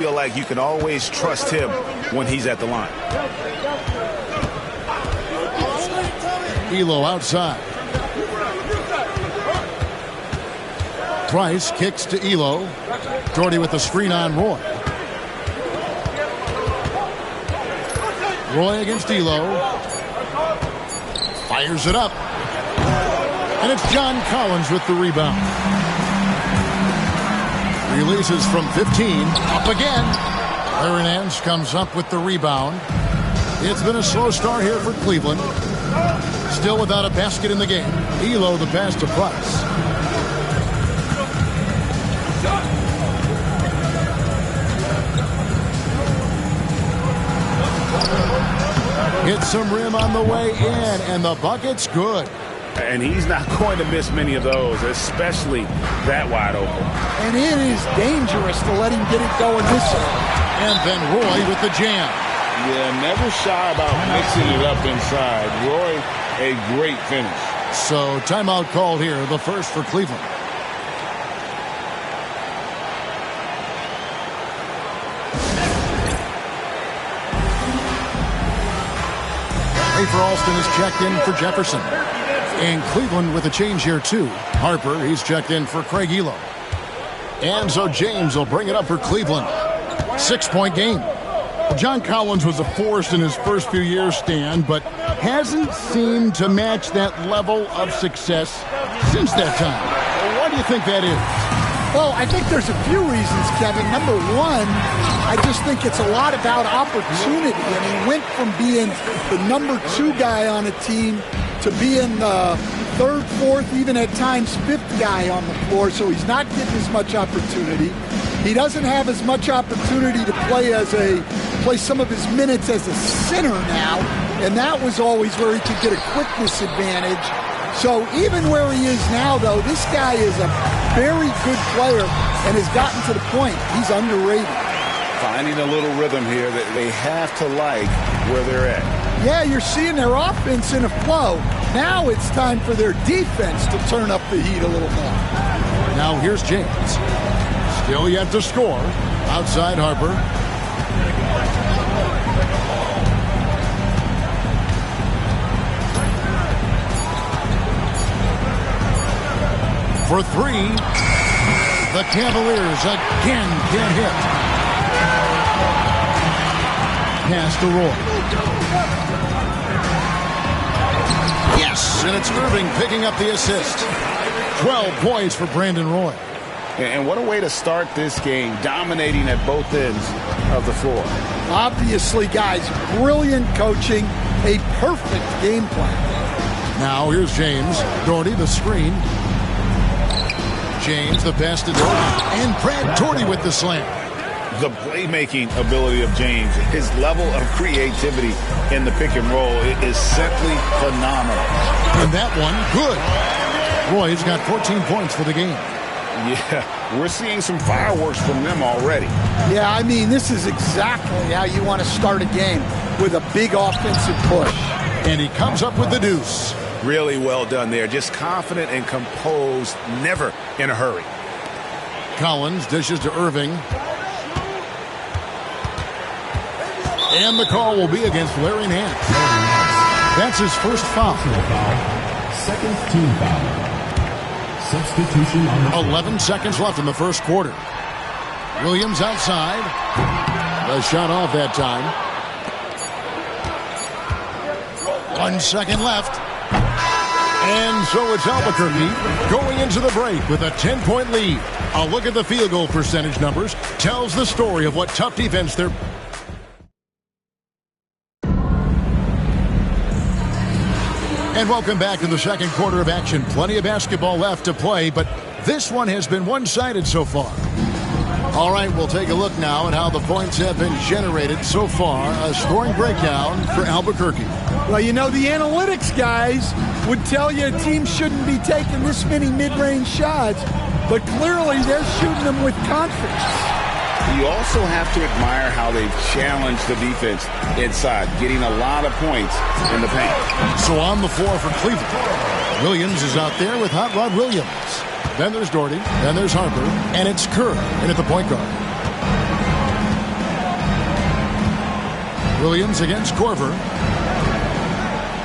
Feel like you can always trust him when he's at the line. Elo outside. Price kicks to Elo. Doherty with the screen on Roy. Roy against Elo. Fires it up. And it's John Collins with the rebound. Releases from 15. Up again. Larry Nance comes up with the rebound. It's been a slow start here for Cleveland. Still without a basket in the game. Elo the pass to Price. Hits some rim on the way in, and the bucket's good. And he's not going to miss many of those, especially that wide open. And it is dangerous to let him get it going this way. And then Roy with the jam. Yeah, never shy about mixing it up inside. Roy, a great finish. So timeout called here, the first for Cleveland. For Alston is checked in for Jefferson. And Cleveland with a change here too. Harper, he's checked in for Craig Elo. And so James will bring it up for Cleveland. 6-point game. Well, John Collins was a force in his first few years, Stan, but hasn't seemed to match that level of success since that time. Why do you think that is? Well, I think there's a few reasons, Kevin. Number one, I just think it's a lot about opportunity. And he went from being the number 2 guy on a team to being the 3rd, 4th, even at times 5th guy on the floor. So he's not getting as much opportunity. He doesn't have as much opportunity to play some of his minutes as a center now. And that was always where he could get a quickness advantage. So even where he is now, though, this guy is a very good player and has gotten to the point he's underrated. Finding a little rhythm here that they have to like where they're at. Yeah, you're seeing their offense in a flow. Now it's time for their defense to turn up the heat a little more. Now here's James. Still yet to score. Outside Harper. For 3, the Cavaliers again can't hit. Pass to Roy. Yes, and it's Irving picking up the assist. 12 points for Brandon Roy. And what a way to start this game, dominating at both ends of the floor. Obviously, guys, brilliant coaching, a perfect game plan. Now here's James. Doherty, the screen. James, the pass to Doherty. And Brad Doherty with the slam. The playmaking ability of James, his level of creativity in the pick and roll is simply phenomenal. And that one, good. Roy's got 14 points for the game. Yeah, we're seeing some fireworks from them already. Yeah, I mean, this is exactly how you want to start a game, with a big offensive push. And he comes up with the deuce. Really well done there. Just confident and composed, never in a hurry. Collins dishes to Irving. And the call will be against Larry Nance. That's his first foul. Second team foul. Substitution on the 11 seconds left in the first quarter. Williams outside. The shot off that time. 1 second left. And so it's Albuquerque going into the break with a 10-point lead. A look at the field goal percentage numbers tells the story of what tough defense they're... And welcome back to the second quarter of action. Plenty of basketball left to play, but this one has been one-sided so far. All right, we'll take a look now at how the points have been generated so far. A scoring breakdown for Albuquerque. Well, you know, the analytics guys would tell you a team shouldn't be taking this many mid-range shots, but clearly they're shooting them with confidence. You also have to admire how they've challenged the defense inside, getting a lot of points in the paint. So on the floor for Cleveland, Williams is out there with Hot Rod Williams. Then there's Doherty, then there's Harper, and it's Kerr in at the point guard. Williams against Corver.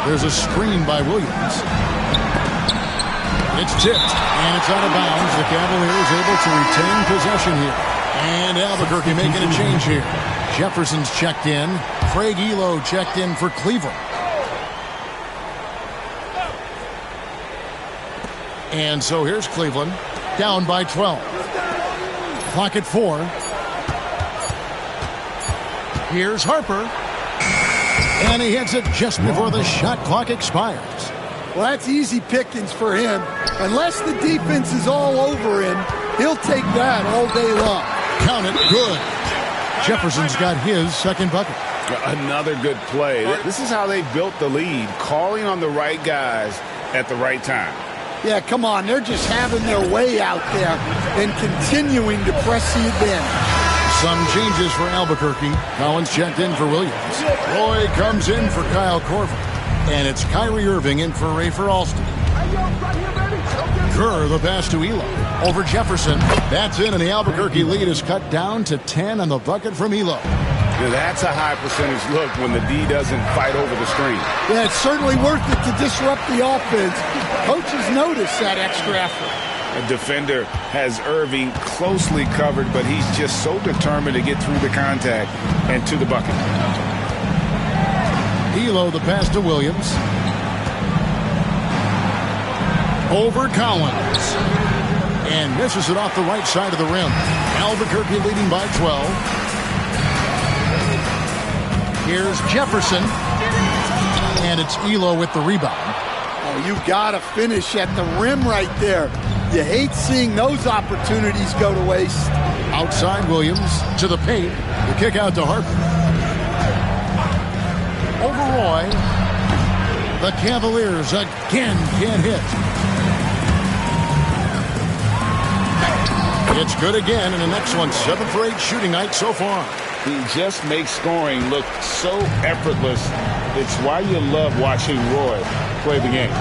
There's a screen by Williams. It's tipped, and it's out of bounds. The Cavaliers able to retain possession here. And Albuquerque making a change here. Jefferson's checked in. Craig Elo checked in for Cleveland. And so here's Cleveland, down by 12. Clock at 4. Here's Harper. And he hits it just before the shot clock expires. Well, that's easy pickings for him. Unless the defense is all over him, he'll take that all day long. Count it, good. Jefferson's got his second bucket. Another good play. This is how they built the lead, calling on the right guys at the right time. Yeah, come on. They're just having their way out there and continuing to press the advantage. Some changes for Albuquerque. Collins checked in for Williams. Roy comes in for Kyle Corver. And it's Kyrie Irving in for Rafer Alston. Kerr, the pass to Elo. Over Jefferson. That's in, and the Albuquerque lead is cut down to 10 on the bucket from Elo. Now that's a high percentage look when the D doesn't fight over the screen. Yeah, it's certainly worth it to disrupt the offense. Coaches notice that extra effort. A defender has Irving closely covered, but he's just so determined to get through the contact and to the bucket. Elo, the pass to Williams. Over Collins. And misses it off the right side of the rim. Albuquerque leading by 12. Here's Jefferson. And it's Elo with the rebound. Oh, you got to finish at the rim right there. You hate seeing those opportunities go to waste. Outside Williams to the paint. The kick out to Harper. Over Roy. The Cavaliers again can't hit. It's good again, and the next one 7 for 8 shooting night so far. He just makes scoring look so effortless. It's why you love watching Roy play the game.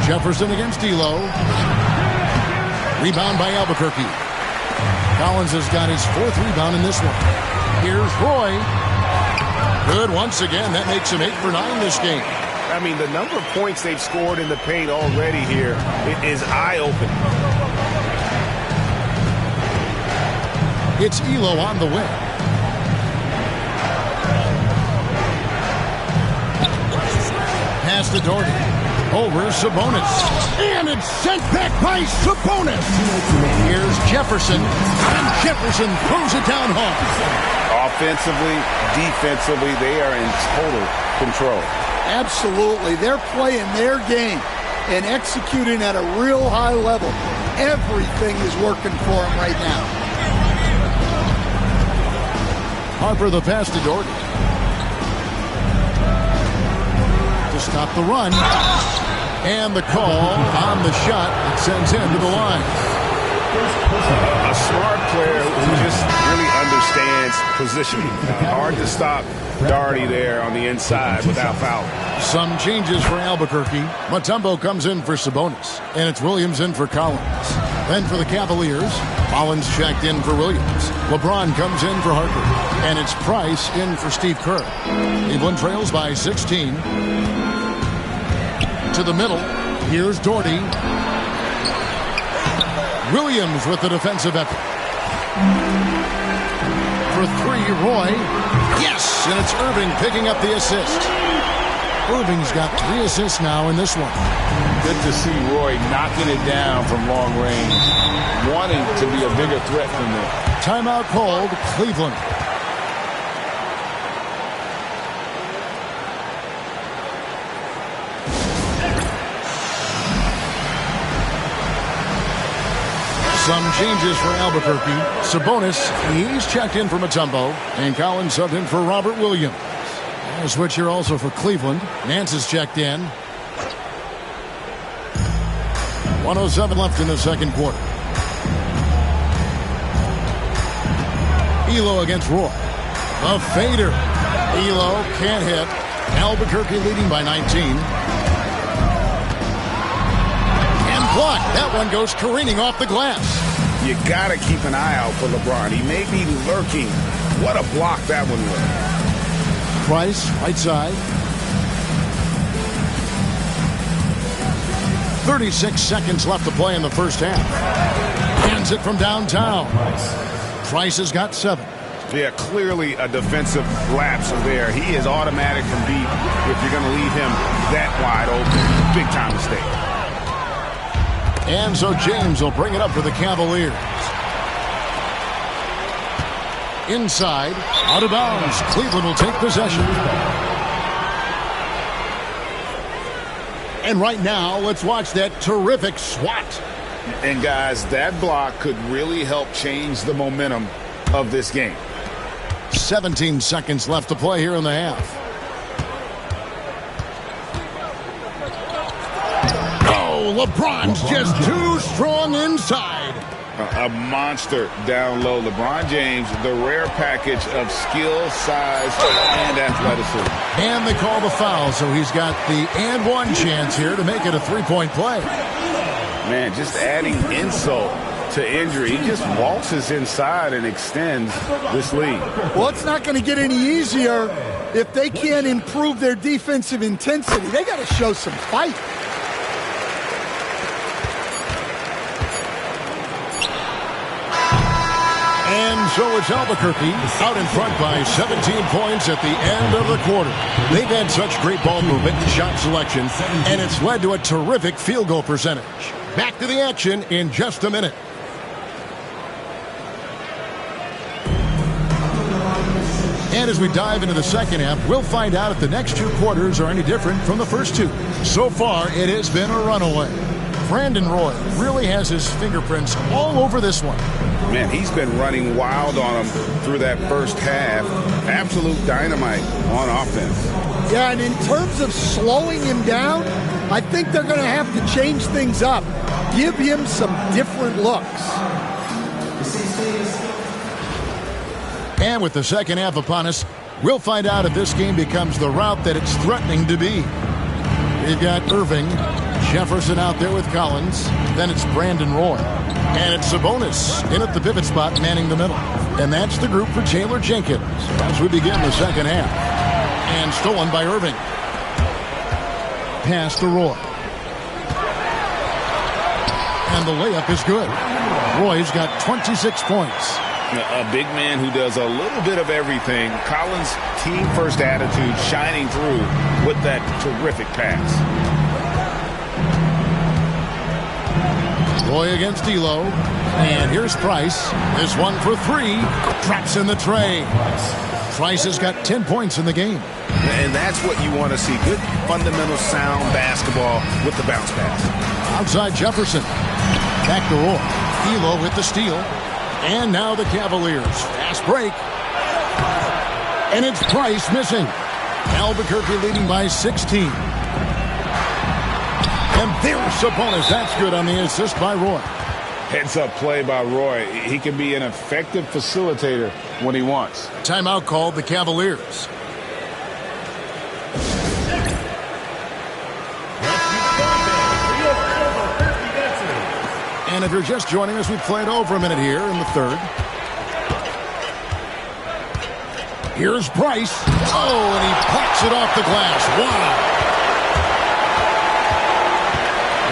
Jefferson against Elo. Rebound by Albuquerque. Collins has got his 4th rebound in this one. Here's Roy. Good once again. That makes him 8 for 9 this game. I mean, the number of points they've scored in the paint already here is eye-opening. It's Elo on the wing. Pass to Doherty. Over Sabonis. And it's sent back by Sabonis. Here's Jefferson. And Jefferson throws it down hard. Offensively, defensively, they are in total control. Absolutely. They're playing their game and executing at a real high level. Everything is working for them right now. Harper, the pass to Doherty. To stop the run. And the call on the shot that sends him to the line. A smart player who just really understands positioning. Hard to stop Doherty there on the inside without foul. Some changes for Albuquerque. Mutombo comes in for Sabonis. And it's Williams in for Collins. Then for the Cavaliers, Collins checked in for Williams. LeBron comes in for Harper. And it's Price in for Steve Kerr. Cleveland trails by 16. To the middle. Here's Doherty. Williams with the defensive effort. For 3, Roy. Yes, and it's Irving picking up the assist. Irving's got 3 assists now in this one. Good to see Roy knocking it down from long range, wanting to be a bigger threat than that. Timeout called, Cleveland. Some changes for Albuquerque. Sabonis, he's checked in for Mutombo. And Collins subbed in for Robert Williams. A switch here also for Cleveland. Nance is checked in. 1:07 left in the second quarter. Elo against Roy. A fader. Elo can't hit. Albuquerque leading by 19. And blocked. That one goes careening off the glass. you got to keep an eye out for LeBron. He may be lurking. What a block that one was. Price, right side. 36 seconds left to play in the first half. Hands it from downtown. Price has got 7. Yeah, clearly a defensive lapse there. He is automatic from deep if you're going to leave him that wide open. Big time mistake. And so James will bring it up for the Cavaliers. Inside, out of bounds. Cleveland will take possession. And right now, let's watch that terrific swat. And guys, that block could really help change the momentum of this game. 17 seconds left to play here in the half. Oh, LeBron's just too strong inside. A monster down low. LeBron James, the rare package of skill, size, and athleticism. And they call the foul, so he's got the and one chance here to make it a three-point play. Man, just adding insult to injury. He just waltzes inside and extends this lead. Well, it's not going to get any easier if they can't improve their defensive intensity. They got to show some fight. And so it's Albuquerque out in front by 17 points at the end of the quarter. They've had such great ball movement and shot selection, and it's led to a terrific field goal percentage. Back to the action in just a minute. And as we dive into the second half, we'll find out if the next 2 quarters are any different from the first 2. So far, it has been a runaway. Brandon Roy really has his fingerprints all over this one. Man, he's been running wild on him through that first half. Absolute dynamite on offense. Yeah, and in terms of slowing him down, I think they're going to have to change things up. Give him some different looks. And with the second half upon us, we'll find out if this game becomes the route that it's threatening to be. We've got Irving, Jefferson out there with Collins. Then it's Brandon Roy. And it's Sabonis in at the pivot spot, manning the middle. And that's the group for Taylor Jenkins as we begin the second half. And stolen by Irving. Pass to Roy. And the layup is good. Roy's got 26 points. A big man who does a little bit of everything. Collins' team-first attitude shining through with that terrific pass. Roy against D'Lo. And here's Price. This one for 3. Drops in the tray. Price has got 10 points in the game. And that's what you want to see. Good, fundamental, sound basketball with the bounce pass. Outside Jefferson. Back to Roy. D'Lo with the steal. And now the Cavaliers. Fast break. And it's Price missing. Albuquerque leading by 16. And there's Sabonis. That's good on the assist by Roy. Heads-up play by Roy. He can be an effective facilitator when he wants. Timeout called the Cavaliers. And if you're just joining us, we've played over a minute here in the third. Here's Price. Oh, and he pops it off the glass. Wow.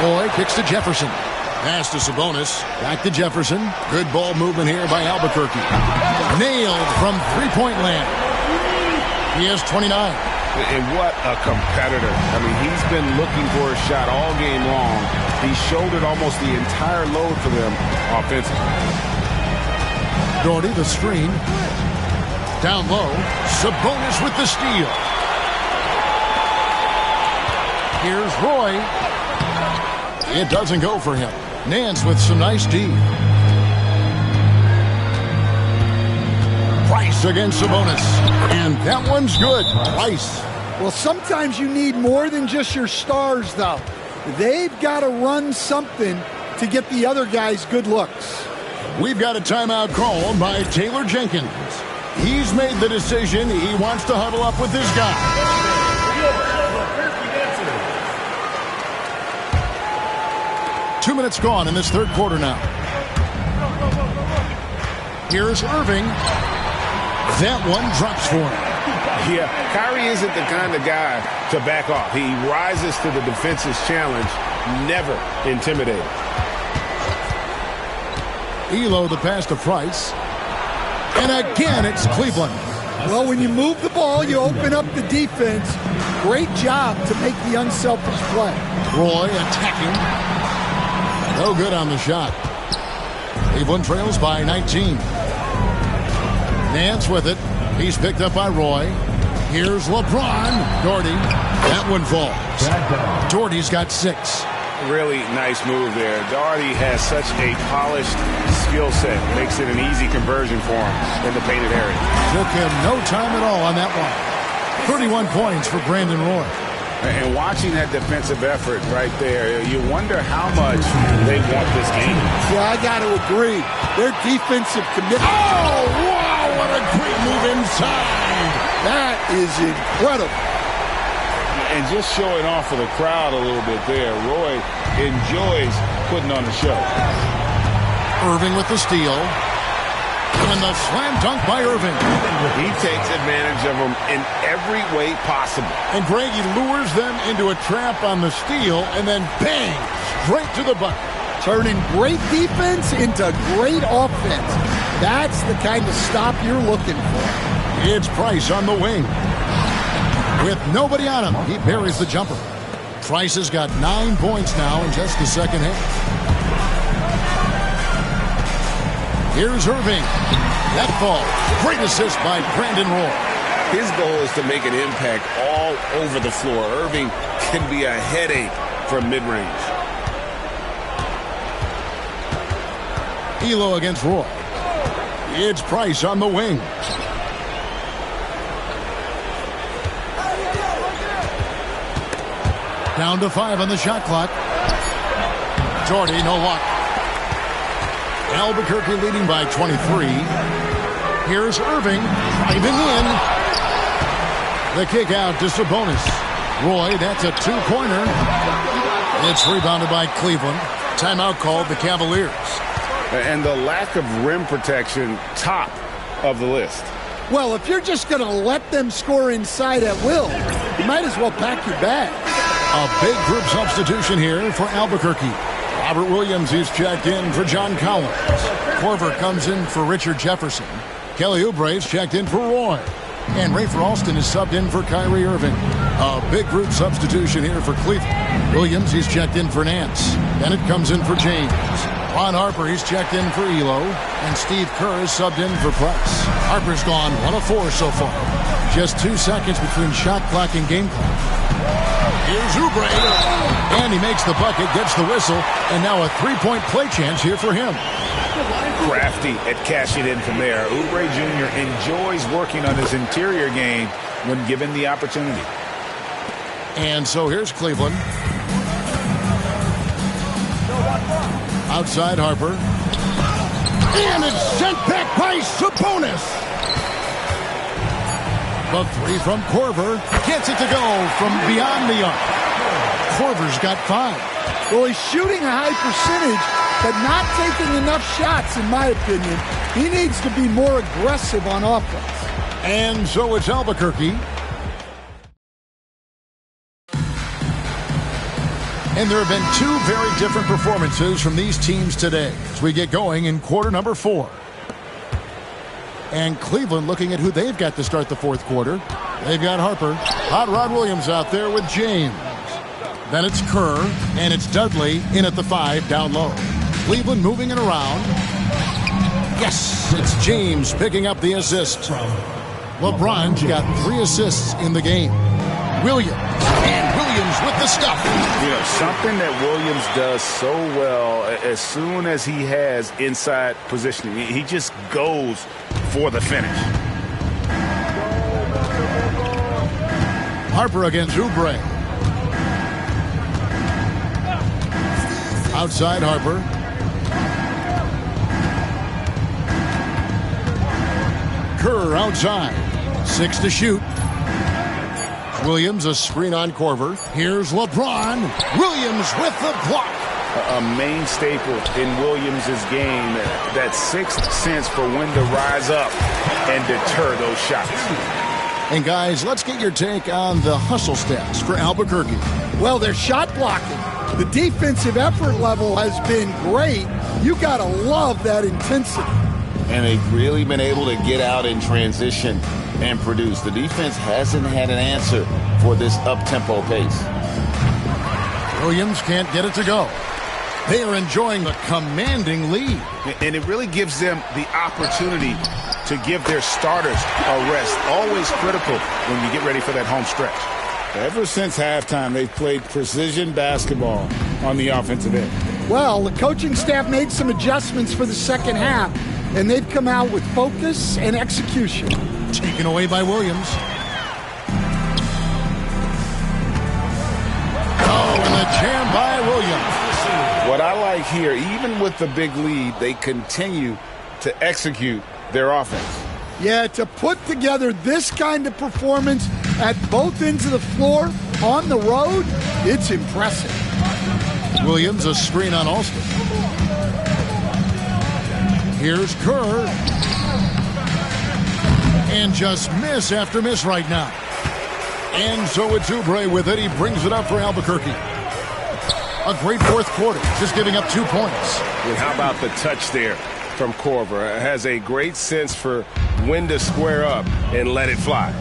Roy kicks to Jefferson. Pass to Sabonis. Back to Jefferson. Good ball movement here by Albuquerque. Nailed from three-point land. He has 29. And what a competitor. I mean, he's been looking for a shot all game long. He shouldered almost the entire load for them offensively. Doherty, the screen. Down low. Sabonis with the steal. Here's Roy. It doesn't go for him. Nance with some nice D. Price against Sabonis. And that one's good. Price. Well, sometimes you need more than just your stars, though. They've got to run something to get the other guys good looks. We've got a timeout called by Taylor Jenkins. He's made the decision. He wants to huddle up with his guy. 2 minutes gone in this third quarter now. Here's Irving. That one drops for him. Yeah, Kyrie isn't the kind of guy to back off. He rises to the defense's challenge, never intimidated. Elo the pass to Price. And again, it's Cleveland. Well, when you move the ball, you open up the defense. Great job to make the unselfish play. Roy attacking. No good on the shot. Cleveland trails by 19. Nance with it. He's picked up by Roy. Here's LeBron. Doherty. That one falls. Doherty's got 6. Really nice move there. Doherty has such a polished skill set. Makes it an easy conversion for him in the painted area. Took him no time at all on that one. 31 points for Brandon Roy. And watching that defensive effort right there, you wonder how much they want this game. Yeah, I got to agree. Their defensive commitment. Oh, wow, what a great move inside. That is incredible. And just showing off for the crowd a little bit there. Roy enjoys putting on the show. Irving with the steal. And the slam dunk by Irving. He takes advantage of them in every way possible. And Greg, he lures them into a trap on the steal, and then bang, straight to the bucket. Turning great defense into great offense. That's the kind of stop you're looking for. It's Price on the wing. With nobody on him, he buries the jumper. Price has got 9 points now in just the second half. Here's Irving. That fall. Great assist by Brandon Roy. His goal is to make an impact all over the floor. Irving can be a headache from mid-range. Elo against Roy. It's Price on the wing. Down to 5 on the shot clock. Doherty, no luck. Albuquerque leading by 23. Here's Irving driving in. The kick out to Sabonis. Roy, that's a 2-pointer. It's rebounded by Cleveland. Timeout called the Cavaliers. And the lack of rim protection, top of the list. Well, if you're just going to let them score inside at will, you might as well pack your bags. A big group substitution here for Albuquerque. Robert Williams is checked in for John Collins. Korver comes in for Richard Jefferson. Kelly Oubre's checked in for Roy. And Rafer Alston is subbed in for Kyrie Irving. A big group substitution here for Cleveland. Williams, he's checked in for Nance. Bennett comes in for James. Ron Harper, he's checked in for Elo. And Steve Kerr is subbed in for Price. Harper's gone 1 of 4 so far. Just 2 seconds between shot clock and game clock. Here's Oubre. And he makes the bucket, gets the whistle, and now a 3-point play chance here for him. Crafty at cashing in from there. Oubre Jr. enjoys working on his interior game when given the opportunity. And so here's Cleveland. Outside Harper. And it's sent back by Sabonis. The 3 from Korver. Gets it to go from beyond the arc. Korver's got 5. Well, he's shooting a high percentage, but not taking enough shots, in my opinion. He needs to be more aggressive on offense. And so it's Albuquerque. And there have been 2 very different performances from these teams today as we get going in quarter number 4. And Cleveland looking at who they've got to start the 4th quarter. They've got Harper. Hot Rod Williams out there with James. Then it's Kerr, and it's Dudley in at the 5 down low. Cleveland moving it around. Yes, it's James picking up the assist. LeBron's got 3 assists in the game. Williams, and Williams with the stuff. You know, something that Williams does so well, as soon as he has inside positioning, he just goes for the finish. Harper against Oubre. Outside Harper. Kerr outside. 6 to shoot. Williams, a screen on Korver. Here's LeBron. Williams with the block. a main staple in Williams' game, that sixth sense for when to rise up and deter those shots. And guys, let's get your take on the hustle stats for Albuquerque. Well, they're shot blocking. The defensive effort level has been great. You got to love that intensity. And they've really been able to get out in transition and produce. The defense hasn't had an answer for this up-tempo pace. Williams can't get it to go. They are enjoying the commanding lead. And it really gives them the opportunity to give their starters a rest. Always critical when you get ready for that home stretch. Ever since halftime, they've played precision basketball on the offensive end. Well, the coaching staff made some adjustments for the second half, and they've come out with focus and execution. Taken away by Williams. Oh, and the jam by Williams. What I like here, even with the big lead, they continue to execute their offense. Yeah, to put together this kind of performance at both ends of the floor on the road, it's impressive. Williams, a screen on Alston. Here's Kerr. And just miss after miss right now. And so it's Oubre with it. He brings it up for Albuquerque. A great fourth quarter, just giving up 2 points. And how about the touch there from Korver? Has a great sense for when to square up and let it fly.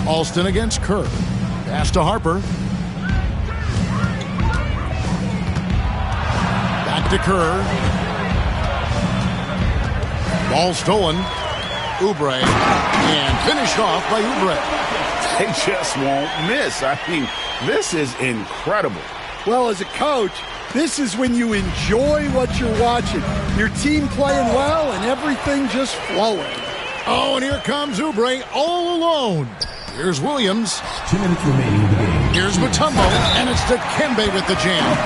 Alston against Kerr. Pass to Harper. Back to Kerr. Ball stolen. Oubre. And finished off by Oubre. They just won't miss. I mean, this is incredible. Well, as a coach, this is when you enjoy what you're watching. Your team playing well and everything just flowing. Oh, and here comes Oubre all alone. Here's Williams. 2 minutes remaining in the game. Here's Mutombo, and it's Dikembe with the jam.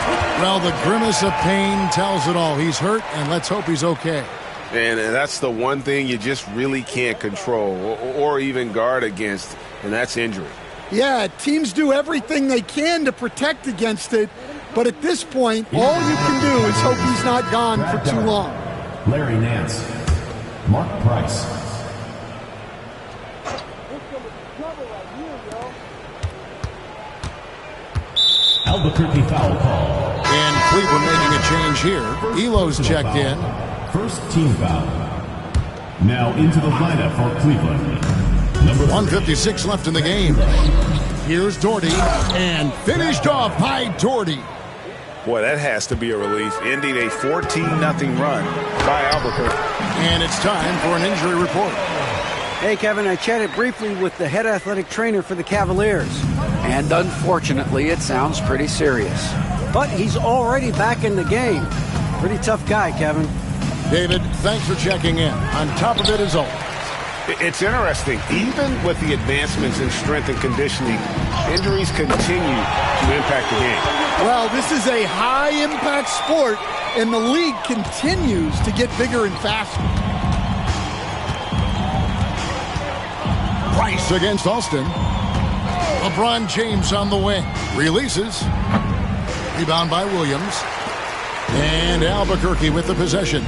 Well, the grimace of pain tells it all. He's hurt, and let's hope he's okay. And that's the one thing you just really can't control or even guard against, and that's injury. Yeah, teams do everything they can to protect against it, but at this point, all you can do is hope he's not gone for too long. Larry Nance. Mark Price. Albuquerque foul call. And Cleveland making a change here. Elo's checked in. First team foul. Now into the lineup for Cleveland. Number 1:56 left in the game. Here's Doherty, and finished off by Doherty. Boy, that has to be a relief. Ending a 14-0 run by Albuquerque. And it's time for an injury report. Hey, Kevin, I chatted briefly with the head athletic trainer for the Cavaliers. And unfortunately, it sounds pretty serious. But he's already back in the game. Pretty tough guy, Kevin. David, thanks for checking in. On top of it as always. It's interesting. Even with the advancements in strength and conditioning, injuries continue to impact the game. Well, this is a high-impact sport, and the league continues to get bigger and faster. Price against Alston. LeBron James on the wing. Releases. Rebound by Williams. And Albuquerque with the possession.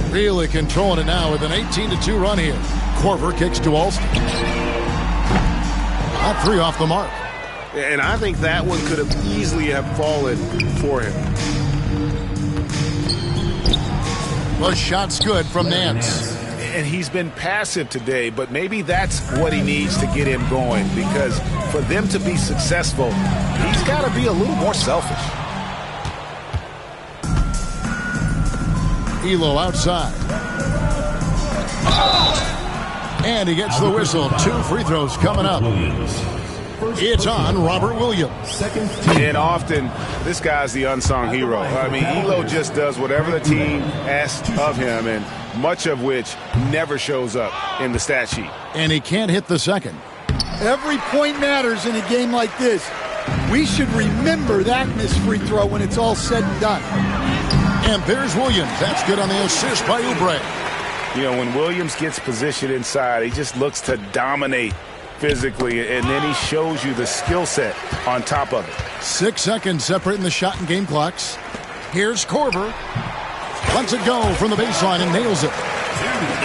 Really controlling it now with an 18-2 run here. Korver kicks to Alston. Not 3 off the mark. And I think that one could have easily have fallen for him. The shot's good from Nance. And he's been passive today, but maybe that's what he needs to get him going, because for them to be successful, he's got to be a little more selfish. Elo outside. And he gets the whistle. 2 free throws coming up. It's on Robert Williams. And often, this guy's the unsung hero. I mean, Elo just does whatever the team asks of him, and much of which never shows up in the stat sheet. And he can't hit the second. Every point matters in a game like this. We should remember that missed free throw when it's all said and done. And there's Williams. That's good on the assist by Oubre. You know, when Williams gets positioned inside, he just looks to dominate physically, and then he shows you the skill set on top of it. 6 seconds separating the shot and game clocks. Here's Korver. Lets it go from the baseline and nails it.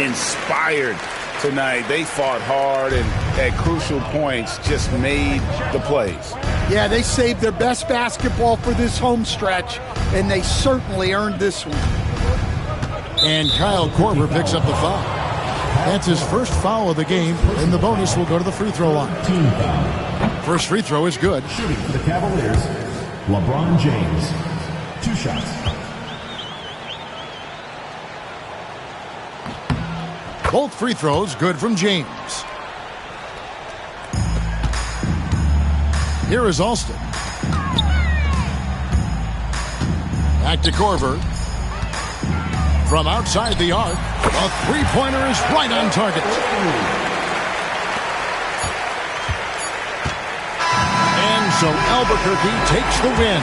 Inspired tonight. They fought hard and at crucial points just made the plays. Yeah, they saved their best basketball for this home stretch, and they certainly earned this one. And Kyle Korver picks up the foul. That's his first foul of the game, and the bonus will go to the free throw line. Team foul. First free throw is good. Shooting for the Cavaliers, LeBron James. 2 shots. Both free throws good from James. Here is Alston. Back to Korver. From outside the arc, a three-pointer is right on target. And so Albuquerque takes the win.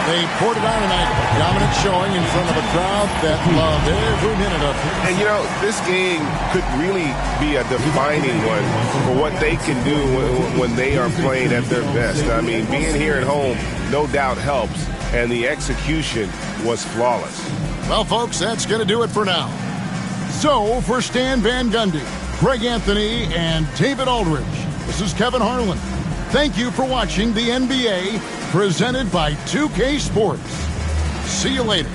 They poured it on tonight. Dominant showing in front of a crowd that loved every minute of it. And, you know, this game could really be a defining one for what they can do when they are playing at their best. I mean, being here at home no doubt helps, and the execution was flawless. Well, folks, that's going to do it for now. So, for Stan Van Gundy, Greg Anthony, and David Aldridge, this is Kevin Harlan. Thank you for watching the NBA presented by 2K Sports. See you later.